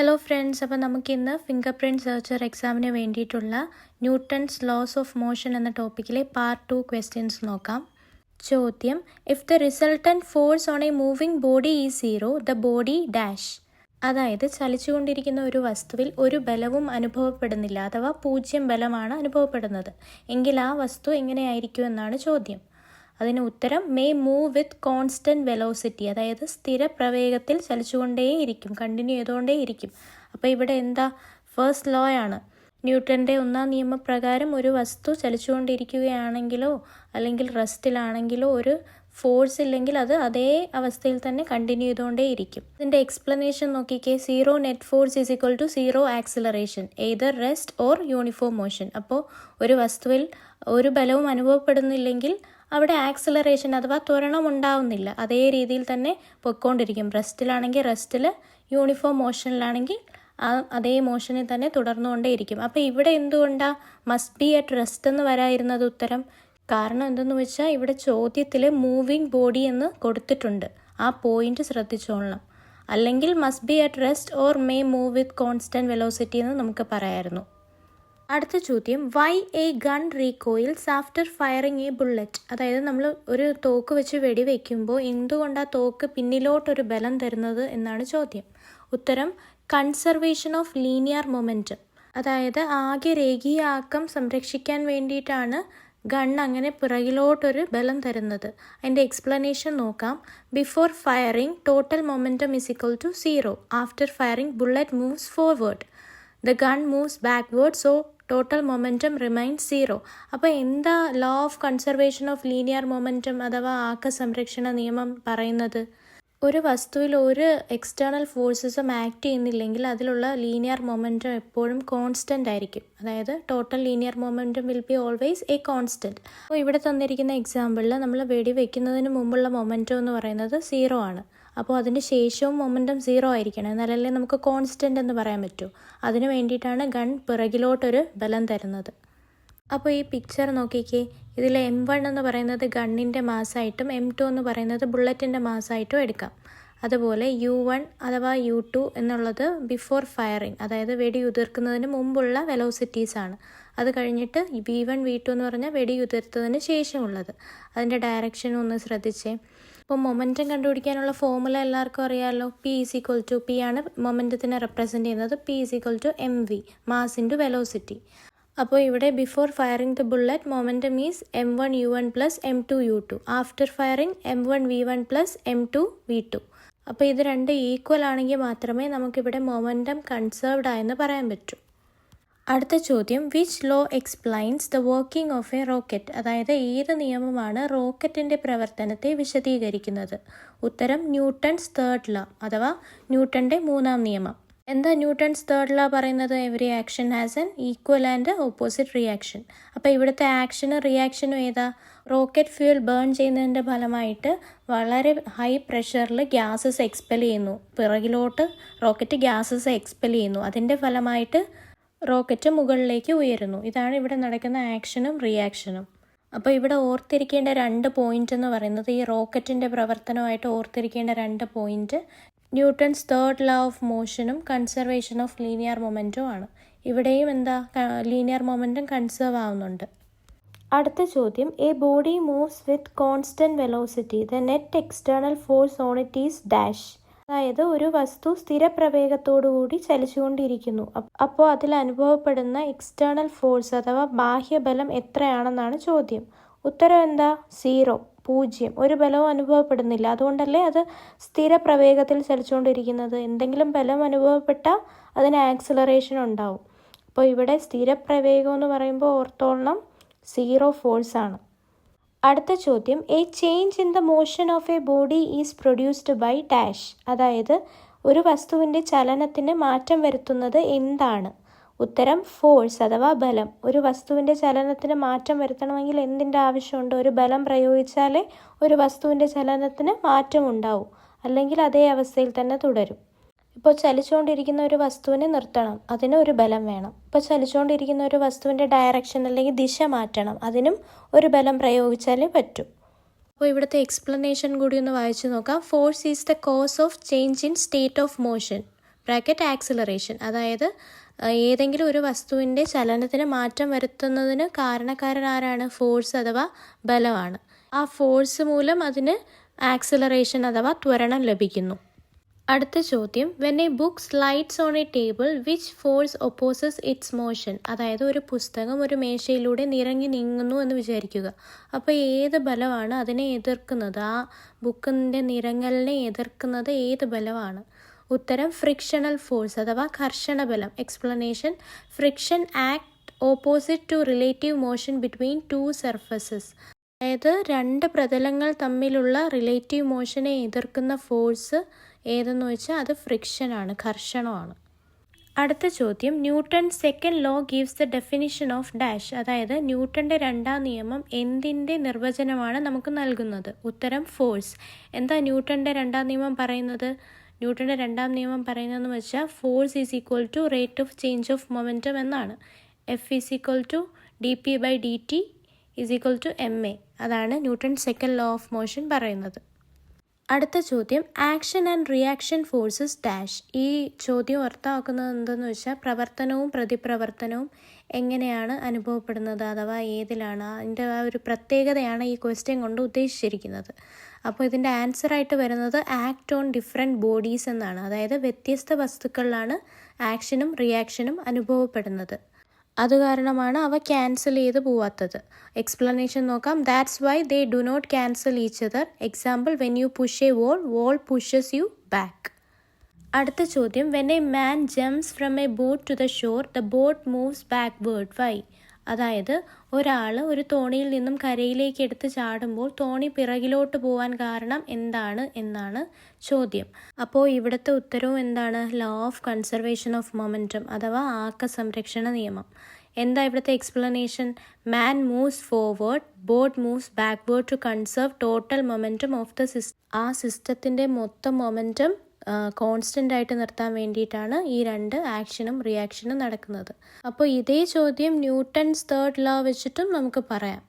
Hello friends, അപ്പോൾ നമുക്കിന്ന് finger print searcher എക്സാമിന് വേണ്ടിയിട്ടുള്ള ന്യൂട്ടൺസ് ലോസ് ഓഫ് മോഷൻ എന്ന ടോപ്പിക്കിലെ പാർട്ട് 2 ക്വസ്റ്റ്യൻസ് നോക്കാം. ചോദ്യം: if the resultant force on A moving body is zero, the body dash. അതായത് ചലിച്ചുകൊണ്ടിരിക്കുന്ന ഒരു വസ്തുവിൽ ഒരു ബലവും അനുഭവപ്പെടുന്നില്ല, അഥവാ 0 ബലമാണ് അനുഭവപ്പെടുന്നത് എങ്കിൽ ആ വസ്തു എങ്ങനെയായിരിക്കും എന്നാണ് ചോദ്യം. അതിന് ഉത്തരം may move with constant velocity, അതായത് സ്ഥിര പ്രവേഗത്തിൽ ചലിച്ചുകൊണ്ടേയിരിക്കും, കണ്ടിന്യൂ ചെയ്തുകൊണ്ടേയിരിക്കും. അപ്പോൾ ഇവിടെ എന്താ, ഫസ്റ്റ് ലോ ആണ്. ന്യൂട്ടൻ്റെ 1ാം നിയമപ്രകാരം ഒരു വസ്തു ചലിച്ചുകൊണ്ടിരിക്കുകയാണെങ്കിലോ അല്ലെങ്കിൽ റെസ്റ്റിലാണെങ്കിലോ ഒരു ഫോഴ്സ് ഇല്ലെങ്കിൽ അത് അതേ അവസ്ഥയിൽ തന്നെ കണ്ടിന്യൂ ചെയ്തുകൊണ്ടേയിരിക്കും. ഇതിൻ്റെ എക്സ്പ്ലനേഷൻ നോക്കിക്കേ. Zero net force is equal to zero acceleration either rest or uniform motion. അപ്പോൾ ഒരു വസ്തുവിൽ ഒരു ബലവും അനുഭവപ്പെടുന്നില്ലെങ്കിൽ അവിടെ ആക്സിലറേഷൻ അഥവാ ത്വരണം ഉണ്ടാവുന്നില്ല, അതേ രീതിയിൽ തന്നെ പൊയ്ക്കൊണ്ടിരിക്കും. റെസ്റ്റിലാണെങ്കിൽ റെസ്റ്റിൽ, യൂണിഫോം മോഷനിലാണെങ്കിൽ അതേ മോഷനിൽ തന്നെ തുടർന്നുകൊണ്ടേയിരിക്കും. അപ്പോൾ ഇവിടെ എന്തുകൊണ്ടാണ് മസ്റ്റ് ബി അറ്റ് റെസ്റ്റ് എന്ന് വരായിരുന്നത് ഉത്തരം? കാരണം എന്തെന്ന് വെച്ചാൽ ഇവിടെ ചോദ്യത്തിൽ മൂവിങ് ബോഡി എന്ന് കൊടുത്തിട്ടുണ്ട്, ആ പോയിന്റ് ശ്രദ്ധിച്ചോളണം. അല്ലെങ്കിൽ must be at rest or may move with constant velocity എന്ന് നമുക്ക് പറയാമായിരുന്നു. അടുത്ത ചോദ്യം: why a gun recoils after firing a bullet. അതായത് നമ്മൾ ഒരു തോക്ക് വെച്ച് വെടിവെക്കുമ്പോൾ എന്തുകൊണ്ടാണ് തോക്ക് പിന്നിലോട്ടൊരു ബലം തരുന്നത് എന്നാണ് ചോദ്യം. ഉത്തരം കൺസർവേഷൻ ഓഫ് ലീനിയർ മൊമെൻറ്റം. അതായത് ആകെ രേഖീയ ആക്കം സംരക്ഷിക്കാൻ വേണ്ടിയിട്ടാണ് ഗൺ അങ്ങനെ പിറകിലോട്ടൊരു ബലം തരുന്നത്. അതിൻ്റെ എക്സ്പ്ലനേഷൻ നോക്കാം. Before firing total momentum is equal to 0. After firing bullet moves forward, the gun moves backward, so total momentum remains 0. അപ്പോൾ എന്താ law of conservation of linear momentum അഥവാ ആക്ക സംരക്ഷണ നിയമം പറയുന്നത്? ഒരു വസ്തുവിൽ ഒരു എക്സ്റ്റേണൽ ഫോഴ്സസും ആക്ട് ചെയ്യുന്നില്ലെങ്കിൽ അതിലുള്ള ലീനിയർ മൊമെൻറ്റം എപ്പോഴും കോൺസ്റ്റൻ്റ് ആയിരിക്കും. അതായത് total linear momentum will be always A constant. അപ്പോൾ ഇവിടെ തന്നിരിക്കുന്ന എക്സാമ്പിളിൽ നമ്മൾ വെടിവെക്കുന്നതിന് മുമ്പുള്ള മൊമെൻറ്റം എന്ന് പറയുന്നത് 0 ആണ്. അപ്പോൾ അതിന് ശേഷവും മൊമെൻറ്റം 0 ആയിരിക്കണം, എന്നാലല്ലേ നമുക്ക് കോൺസ്റ്റൻ്റ് എന്ന് പറയാൻ പറ്റൂ. അതിന് വേണ്ടിയിട്ടാണ് ഗൺ പിറകിലോട്ടൊരു ബലം തരുന്നത്. അപ്പോൾ ഈ പിക്ചർ നോക്കിക്കേ. ഇതിൽ M1 എന്ന് പറയുന്നത് ഗണ്ണിൻ്റെ മാസ്സായിട്ടും M2 എന്ന് പറയുന്നത് ബുള്ളറ്റിൻ്റെ മാസ്സായിട്ടും എടുക്കാം. അതുപോലെ U1 അഥവാ U2 എന്നുള്ളത് ബിഫോർ ഫയറിങ്, അതായത് വെടിയുതിർക്കുന്നതിന് മുമ്പുള്ള വെലോസിറ്റീസാണ്. അത് കഴിഞ്ഞിട്ട് V1 V2 എന്ന് പറഞ്ഞാൽ വെടിയുതിർത്തതിന് ശേഷമുള്ളത്. അതിൻ്റെ ഡയറക്ഷൻ ഒന്ന് ശ്രദ്ധിച്ചേ. അപ്പോൾ മൊമെൻറ്റം കണ്ടുപിടിക്കാനുള്ള ഫോർമുല എല്ലാവർക്കും അറിയാമല്ലോ. P ആണ് മൊമെൻറ്റത്തിനെ റെപ്രസെൻറ്റ് ചെയ്യുന്നത്. P=mv, mass into velocity. അപ്പോൾ ഇവിടെ before firing the bullet momentum is M1 U1 plus M2 U2. After firing M1 V1 plus M2 V2. അപ്പോൾ ഇത് രണ്ട് ഈക്വൽ ആണെങ്കിൽ മാത്രമേ നമുക്കിവിടെ മൊമെൻറ്റം കൺസേർവ്ഡ് ആയെന്ന് പറയാൻ പറ്റൂ. അടുത്ത ചോദ്യം: which law explains the working of A rocket. അതായത് ഏത് നിയമമാണ് റോക്കറ്റിൻ്റെ പ്രവർത്തനത്തെ വിശദീകരിക്കുന്നത്? ഉത്തരം ന്യൂട്ടൺസ് തേർഡ് ലോ അഥവാ ന്യൂട്ടൻ്റെ 3ാം നിയമം. എന്താ ന്യൂട്ടൺസ് തേർഡ് ലോ പറയുന്നത്? Every action has N equal and opposite reaction. അപ്പോൾ ഇവിടുത്തെ ആക്ഷനും റിയാക്ഷനും ഏതാ? റോക്കറ്റ് ഫ്യൂൽ ബേൺ ചെയ്യുന്നതിൻ്റെ ഫലമായിട്ട് വളരെ ഹൈ പ്രഷറിൽ ഗ്യാസസ് എക്സ്പെൽ ചെയ്യുന്നു, പിറകിലോട്ട് റോക്കറ്റ് ഗ്യാസസ് എക്സ്പെൽ ചെയ്യുന്നു. അതിൻ്റെ ഫലമായിട്ട് റോക്കറ്റ് മുകളിലേക്ക് ഉയരുന്നു. ഇതാണ് ഇവിടെ നടക്കുന്ന ആക്ഷനും റിയാക്ഷനും. അപ്പോൾ ഇവിടെ ഓർത്തിരിക്കേണ്ട 2 പോയിന്റ് എന്ന് പറയുന്നത്, ഈ റോക്കറ്റിൻ്റെ പ്രവർത്തനമായിട്ട് ഓർത്തിരിക്കേണ്ട 2 point Newton's third law of മോഷനും കൺസർവേഷൻ ഓഫ് ലീനിയർ മൊമെൻറ്റും ആണ്. ഇവിടെയും എന്താ, ലീനിയർ മൊമെൻറ്റം കൺസേർവ് ആവുന്നുണ്ട്. അടുത്ത ചോദ്യം: a body moves with constant velocity, the net external force on it is dash. അതായത് ഒരു വസ്തു സ്ഥിരപ്രവേഗത്തോടുകൂടി ചലിച്ചുകൊണ്ടിരിക്കുന്നു. അപ്പോൾ അതിൽ അനുഭവപ്പെടുന്ന എക്സ്റ്റേണൽ ഫോഴ്സ് അഥവാ ബാഹ്യബലം എത്രയാണെന്നാണ് ചോദ്യം. ഉത്തരം എന്താ? 0, ഒരു ബലവും അനുഭവപ്പെടുന്നില്ല. അതുകൊണ്ടല്ലേ അത് സ്ഥിരപ്രവേഗത്തിൽ ചലിച്ചുകൊണ്ടിരിക്കുന്നത്. എന്തെങ്കിലും ബലം അനുഭവപ്പെട്ടാൽ അതിന് ആക്സിലറേഷൻ ഉണ്ടാവും. അപ്പോൾ ഇവിടെ സ്ഥിരപ്രവേഗം എന്ന് പറയുമ്പോൾ ഓർത്തോളണം 0 ഫോഴ്സാണ്. അടുത്ത ചോദ്യം: a change in the motion of a body is produced by dash. അതായത് ഒരു വസ്തുവിൻ്റെ ചലനത്തിന് മാറ്റം വരുത്തുന്നത് എന്താണ്? ഉത്തരം ഫോഴ്സ് അഥവാ ബലം. ഒരു വസ്തുവിൻ്റെ ചലനത്തിന് മാറ്റം വരുത്തണമെങ്കിൽ എന്തിൻ്റെ ആവശ്യമുണ്ട്? ഒരു ബലം പ്രയോഗിച്ചാലേ ഒരു വസ്തുവിൻ്റെ ചലനത്തിന് മാറ്റം ഉണ്ടാവും, അല്ലെങ്കിൽ അതേ അവസ്ഥയിൽ തന്നെ തുടരും. ഇപ്പോൾ ചലിച്ചുകൊണ്ടിരിക്കുന്ന ഒരു വസ്തുവിനെ നിർത്തണം, അതിന് ഒരു ബലം വേണം. ഇപ്പോൾ ചലിച്ചുകൊണ്ടിരിക്കുന്ന ഒരു വസ്തുവിൻ്റെ ഡയറക്ഷൻ അല്ലെങ്കിൽ ദിശ മാറ്റണം, അതിനും ഒരു ബലം പ്രയോഗിച്ചാലേ പറ്റൂ. അപ്പോൾ ഇവിടുത്തെ എക്സ്പ്ലനേഷൻ കൂടി ഒന്ന് വായിച്ചു നോക്കാം. Force is the cause of change in state of motion. Bracket acceleration, അതായത് ഏതെങ്കിലും ഒരു വസ്തുവിൻ്റെ ചലനത്തിന് മാറ്റം വരുത്തുന്നതിന് കാരണക്കാരൻ ആരാണ്? ഫോഴ്സ് അഥവാ ബലമാണ്. ആ ഫോഴ്സ് മൂലം അതിന് ആക്സിലറേഷൻ അഥവാ ത്വരണം ലഭിക്കുന്നു. അടുത്ത ചോദ്യം, when A book slides on A table which force opposes it's motion, അതായത് ഒരു പുസ്തകം ഒരു മേശയിലൂടെ നിറങ്ങി നീങ്ങുന്നു എന്ന് വിചാരിക്കുക. അപ്പോൾ ഏത് ബലമാണ് അതിനെ എതിർക്കുന്നത്? ആ ബുക്കിൻ്റെ നിറങ്ങലിനെ എതിർക്കുന്നത് ഏത് ബലമാണ്? ഉത്തരം ഫ്രിക്ഷണൽ ഫോഴ്സ് അഥവാ ഘർഷണ ബലം. Explanation, friction act opposite to relative motion between two surfaces, അതായത് രണ്ട് പ്രതലങ്ങൾ തമ്മിലുള്ള റിലേറ്റീവ് മോഷനെ എതിർക്കുന്ന ഫോഴ്സ് ഏതെന്ന് വെച്ചാൽ അത് ഫ്രിക്ഷനാണ്, ഘർഷണമാണ്. അടുത്ത ചോദ്യം, newton second law gives the definition of dash, അതായത് ന്യൂട്ടൻ്റെ രണ്ടാം നിയമം എന്തിൻ്റെ നിർവചനമാണ് നമുക്ക് നൽകുന്നത്? ഉത്തരം ഫോഴ്സ്. എന്താ ന്യൂട്ടൻ്റെ രണ്ടാം നിയമം പറയുന്നത്? ന്യൂട്ടൻ്റെ രണ്ടാം നിയമം പറയുന്നതെന്ന് വെച്ചാൽ force is equal to rate of change of momentum എന്നാണ്. F is equal to D P by D T is equal to M A. അതാണ് Newton second law of motion പറയുന്നത്. അടുത്ത ചോദ്യം, action and reaction forces dash. ഈ ചോദ്യം അർത്ഥമാക്കുന്നത് എന്തെന്ന് വെച്ചാൽ പ്രവർത്തനവും പ്രതിപ്രവർത്തനവും എങ്ങനെയാണ് അനുഭവപ്പെടുന്നത് അഥവാ ഏതിലാണ്, അതിൻ്റെ ആ ഒരു പ്രത്യേകതയാണ് ഈ ക്വസ്റ്റ്യൻ കൊണ്ട് ഉദ്ദേശിച്ചിരിക്കുന്നത്. അപ്പോൾ ഇതിൻ്റെ ആൻസറായിട്ട് വരുന്നത് ആക്ട് ഓൺ ഡിഫറെൻറ്റ് ബോഡീസ് എന്നാണ്. അതായത് വ്യത്യസ്ത വസ്തുക്കളിലാണ് ആക്ഷനും റിയാക്ഷനും അനുഭവപ്പെടുന്നത്. അത് കാരണമാണ് അവ ക്യാൻസൽ ചെയ്ത് പോവാത്തത്. എക്സ്പ്ലനേഷൻ നോക്കാം. That's why they do not cancel each other. Example, when you push a wall pushes you back. അടുത്ത ചോദ്യം, when a man jumps from a boat to the shore the boat moves backward. Why? അതായത് ഒരാൾ ഒരു തോണിയിൽ നിന്നും കരയിലേക്ക് എടുത്ത് ചാടുമ്പോൾ തോണി പിറകിലോട്ട് പോകാൻ കാരണം എന്താണ് എന്നാണ് ചോദ്യം. അപ്പോൾ ഇവിടുത്തെ ഉത്തരവും എന്താണ്? Law of conservation of momentum അഥവാ ആക്ക സംരക്ഷണ നിയമം. എന്താ ഇവിടുത്തെ explanation? Man moves forward, boat moves backward to conserve total momentum of the system. ആ സിസ്റ്റത്തിൻ്റെ മൊത്തം മൊമെൻറ്റം കോൺസ്റ്റൻ്റ് ആയിട്ട് നിർത്താൻ വേണ്ടിയിട്ടാണ് ഈ രണ്ട് ആക്ഷനും റിയാക്ഷനും നടക്കുന്നത്. അപ്പോൾ ഇതേ ചോദ്യം ന്യൂട്ടൺസ് തേർഡ് ലോ വെച്ചിട്ടും നമുക്ക് പറയാം.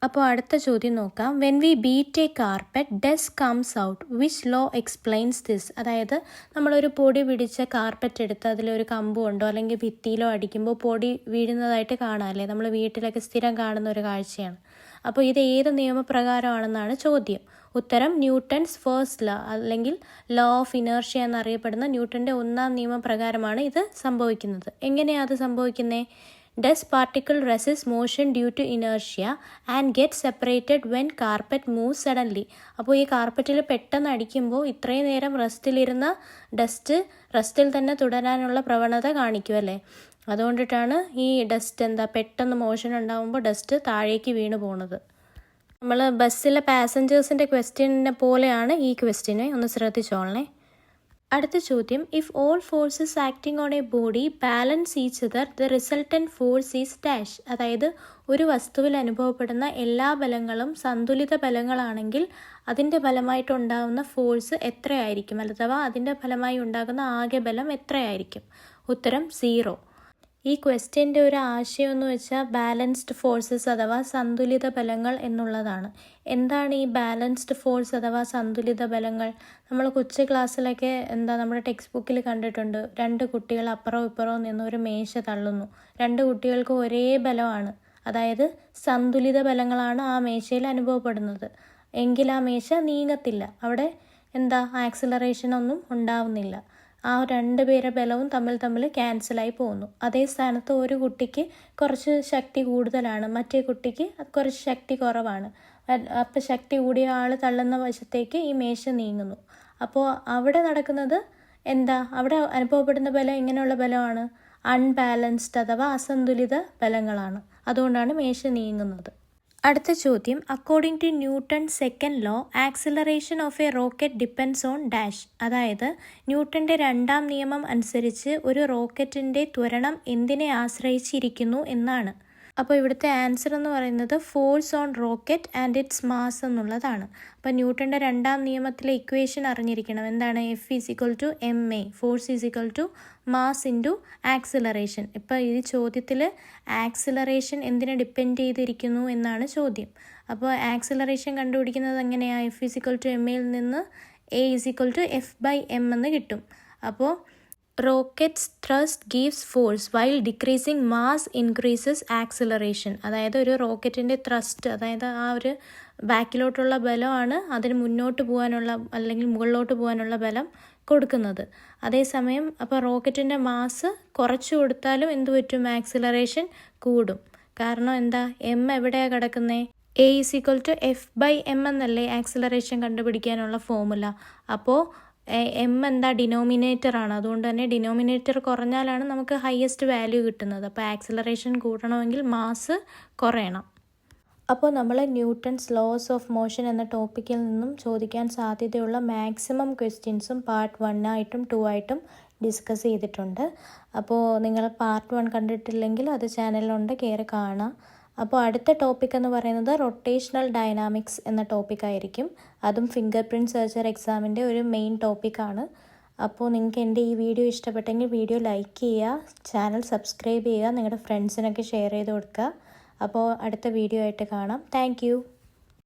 അപ്പോൾ അടുത്ത ചോദ്യം നോക്കാം. When we beat A carpet dust comes out, which law explains this? അതായത് നമ്മളൊരു പൊടി പിടിച്ച കാർപ്പറ്റ് എടുത്ത് അതിലൊരു കമ്പ് കൊണ്ടോ അല്ലെങ്കിൽ ഭിത്തിയിലോ അടിക്കുമ്പോൾ പൊടി വീഴുന്നതായിട്ട് കാണാമല്ലേ? നമ്മൾ വീട്ടിലൊക്കെ സ്ഥിരം കാണുന്ന ഒരു കാഴ്ചയാണ്. അപ്പോൾ ഇത് ഏത് നിയമപ്രകാരമാണെന്നാണ് ചോദ്യം. ഉത്തരം ന്യൂട്ടൺസ് ഫസ്റ്റ് ലോ അല്ലെങ്കിൽ ലോ ഓഫ് ഇനേർഷ്യ എന്നറിയപ്പെടുന്ന ന്യൂട്ടൻ്റെ ഒന്നാം നിയമപ്രകാരമാണ് ഇത് സംഭവിക്കുന്നത്. എങ്ങനെയാണ് അത് സംഭവിക്കുന്നത്? Dust particle resist motion due to inertia and get separated when carpet move suddenly. അപ്പോൾ ഈ കാർപ്പറ്റിൽ പെട്ടെന്ന് അടിക്കുമ്പോൾ ഇത്രയും നേരം റെസ്റ്റിലിരുന്ന ഡസ്റ്റ് റെസ്റ്റിൽ തന്നെ തുടരാനുള്ള പ്രവണത കാണിക്കുമല്ലേ? അതുകൊണ്ടിട്ടാണ് ഈ ഡസ്റ്റ് പെട്ടെന്ന് മോഷൻ ഉണ്ടാകുമ്പോൾ ഡസ്റ്റ് താഴേക്ക് വീണ് പോകുന്നത്. നമ്മൾ ബസ്സിലെ പാസഞ്ചേഴ്സിൻ്റെ ക്വസ്റ്റ്യനെ പോലെയാണ് ഈ ക്വസ്റ്റ്യനെ, ഒന്ന് ശ്രദ്ധിച്ചോളണേ. അടുത്ത ചോദ്യം, if all forces acting on A body balance each other the resultant force is dash. അതായത് ഒരു വസ്തുവിൽ അനുഭവപ്പെടുന്ന എല്ലാ ബലങ്ങളും സന്തുലിത ബലങ്ങളാണെങ്കിൽ അതിൻ്റെ ഫലമായിട്ടുണ്ടാകുന്ന ഫോഴ്സ് എത്രയായിരിക്കും, അഥവാ അതിൻ്റെ ഫലമായി ഉണ്ടാകുന്ന ആകെ ബലം എത്രയായിരിക്കും? ഉത്തരം 0. ഈ ക്വസ്റ്റ്യൻ്റെ ഒരു ആശയം എന്ന് വെച്ചാൽ ബാലൻസ്ഡ് ഫോഴ്സസ് അഥവാ സന്തുലിത ബലങ്ങൾ എന്നുള്ളതാണ്. എന്താണ് ഈ ബാലൻസ്ഡ് ഫോഴ്സ് അഥവാ സന്തുലിത ബലങ്ങൾ? നമ്മൾ കൊച്ചു ക്ലാസ്സിലൊക്കെ നമ്മുടെ ടെക്സ്റ്റ് ബുക്കിൽ കണ്ടിട്ടുണ്ട്. 2 കുട്ടികൾ അപ്പുറവും ഇപ്പുറവും നിന്ന് ഒരു മേശ തള്ളുന്നു. 2 കുട്ടികൾക്ക് ഒരേ ബലമാണ്, അതായത് സന്തുലിത ബലങ്ങളാണ് ആ മേശയിൽ അനുഭവപ്പെടുന്നത്. എങ്കിൽ ആ മേശ നീങ്ങത്തില്ല, അവിടെ ആക്സിലറേഷൻ ഒന്നും ഉണ്ടാവുന്നില്ല. ആ 2 പേരുടെ ബലവും തമ്മിൽ ക്യാൻസലായി പോകുന്നു. അതേ സ്ഥാനത്ത് ഒരു കുട്ടിക്ക് കുറച്ച് ശക്തി കൂടുതലാണ്, മറ്റേ കുട്ടിക്ക് കുറച്ച് ശക്തി കുറവാണ്. അപ്പോൾ ശക്തി കൂടിയ ആൾ തള്ളുന്ന വശത്തേക്ക് ഈ മേശ നീങ്ങുന്നു. അപ്പോൾ അവിടെ നടക്കുന്നത് അവിടെ അനുഭവപ്പെടുന്ന ബലം എങ്ങനെയുള്ള ബലമാണ്? അൺബാലൻസ്ഡ് അഥവാ അസന്തുലിത ബലങ്ങളാണ്. അതുകൊണ്ടാണ് മേശ നീങ്ങുന്നത്. അടുത്ത ചോദ്യം, according two newton second law acceleration of A rocket depends on dash. അതായത് ന്യൂട്ടൻ്റെ രണ്ടാം നിയമം അനുസരിച്ച് ഒരു റോക്കറ്റിൻ്റെ ത്വരണം എന്തിനെ ആശ്രയിച്ചിരിക്കുന്നു എന്നാണ്. അപ്പോൾ ഇവിടുത്തെ ആൻസർ എന്ന് പറയുന്നത് force on rocket and its mass എന്നുള്ളതാണ്. അപ്പോൾ ന്യൂട്ടൻ്റെ രണ്ടാം നിയമത്തിലെ ഇക്വേഷൻ അറിഞ്ഞിരിക്കണം. എന്താണ്? F is equal to M A, force is equal to mass into acceleration. ഇപ്പോൾ ഈ ചോദ്യത്തിൽ ആക്സിലറേഷൻ എന്തിനെ ഡിപ്പെൻഡ് ചെയ്തിരിക്കുന്നു എന്നാണ് ചോദ്യം. അപ്പോൾ ആക്സിലറേഷൻ കണ്ടുപിടിക്കുന്നത് എങ്ങനെയാണ്? F is equal to M എയിൽ നിന്ന് A is equal to F by M എന്ന് കിട്ടും. അപ്പോൾ rocket's thrust gives force while decreasing mass increases acceleration. അതായത് ഒരു റോക്കറ്റിൻ്റെ ത്രസ്റ്റ്, അതായത് ആ ഒരു ബാക്കിലോട്ടുള്ള ബലമാണ് അതിന് മുന്നോട്ട് പോകാനുള്ള അല്ലെങ്കിൽ മുകളിലോട്ട് പോകാനുള്ള ബലം കൊടുക്കുന്നത്. അതേസമയം അപ്പോൾ റോക്കറ്റിൻ്റെ മാസ് കുറച്ച് കൊടുത്താലും എന്ത് പറ്റും, ആക്സിലറേഷൻ കൂടും. കാരണം എന്താ, എം എവിടെയാണ് കിടക്കുന്നത്, A=F/m എന്നല്ലേ ആക്സിലറേഷൻ കണ്ടുപിടിക്കാനുള്ള ഫോമുല. അപ്പോൾ എം എന്താ, ഡിനോമിനേറ്റർ ആണ്. അതുകൊണ്ട് തന്നെ ഡിനോമിനേറ്റർ കുറഞ്ഞാലാണ് നമുക്ക് ഹയസ്റ്റ് വാല്യൂ കിട്ടുന്നത്. അപ്പോൾ ആക്സിലറേഷൻ കൂട്ടണമെങ്കിൽ മാസ് കുറയണം. അപ്പോൾ നമ്മൾ ന്യൂട്ടൺസ് ലോസ് ഓഫ് മോഷൻ എന്ന ടോപ്പിക്കിൽ നിന്നും ചോദിക്കാൻ സാധ്യതയുള്ള മാക്സിമം ക്വസ്റ്റ്യൻസും പാർട്ട് 1 ആയിട്ടും 2 ആയിട്ടും ഡിസ്കസ് ചെയ്തിട്ടുണ്ട്. അപ്പോൾ നിങ്ങൾ പാർട്ട് 1 കണ്ടിട്ടില്ലെങ്കിൽ അത് ചാനലിലുണ്ട്, കയറി കാണാം. അപ്പോൾ അടുത്ത ടോപ്പിക് എന്ന് പറയുന്നത് റൊട്ടേഷണൽ ഡൈനാമിക്സ് എന്ന ടോപ്പിക്കായിരിക്കും. അതും ഫിംഗർ പ്രിൻറ്റ് സെർച്ചർ എക്സാമിൻ്റെ ഒരു മെയിൻ ടോപ്പിക്കാണ്. അപ്പോൾ നിങ്ങൾക്ക് എൻ്റെ ഈ വീഡിയോ ഇഷ്ടപ്പെട്ടെങ്കിൽ വീഡിയോ ലൈക്ക് ചെയ്യുക, ചാനൽ സബ്സ്ക്രൈബ് ചെയ്യുക, നിങ്ങളുടെ ഫ്രണ്ട്സിനൊക്കെ ഷെയർ ചെയ്ത് കൊടുക്കുക. അപ്പോൾ അടുത്ത വീഡിയോ ആയിട്ട് കാണാം. താങ്ക്